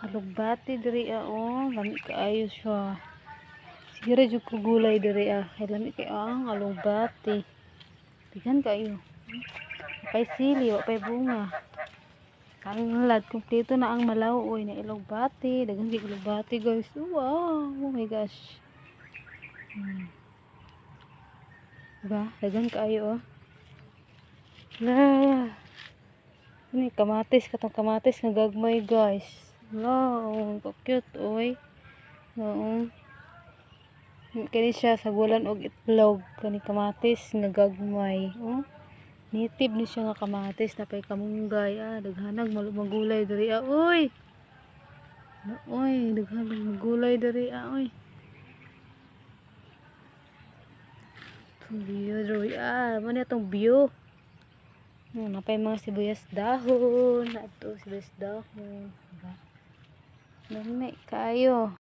Alugbati diri lami kaayo siya. Siguro jud ko gulay diri kay lami kay ang alugbati. Daghan kaayo. Pay sili, wa pay bunga. Ang lad kumpleto na ang malaw oy na alugbati, daghan gyud alugbati guys. Wow, oh my gosh. Diba? Daghan kaayo La. Ni kamatis katong kamatis nga gagmay guys. Wow, cute oy. Oo. Kini siya sa gulan og itlog kani kamatis nga gagmay. Oh. Native ni siya nga kamatis napay kamunggay daghanag magulay diri oy. Oy, daghanag magulay diri oy. View diri mo na tong view. Napay mga sibuyas dahon, ato sibuyas dahon. Diba? Dami kayo.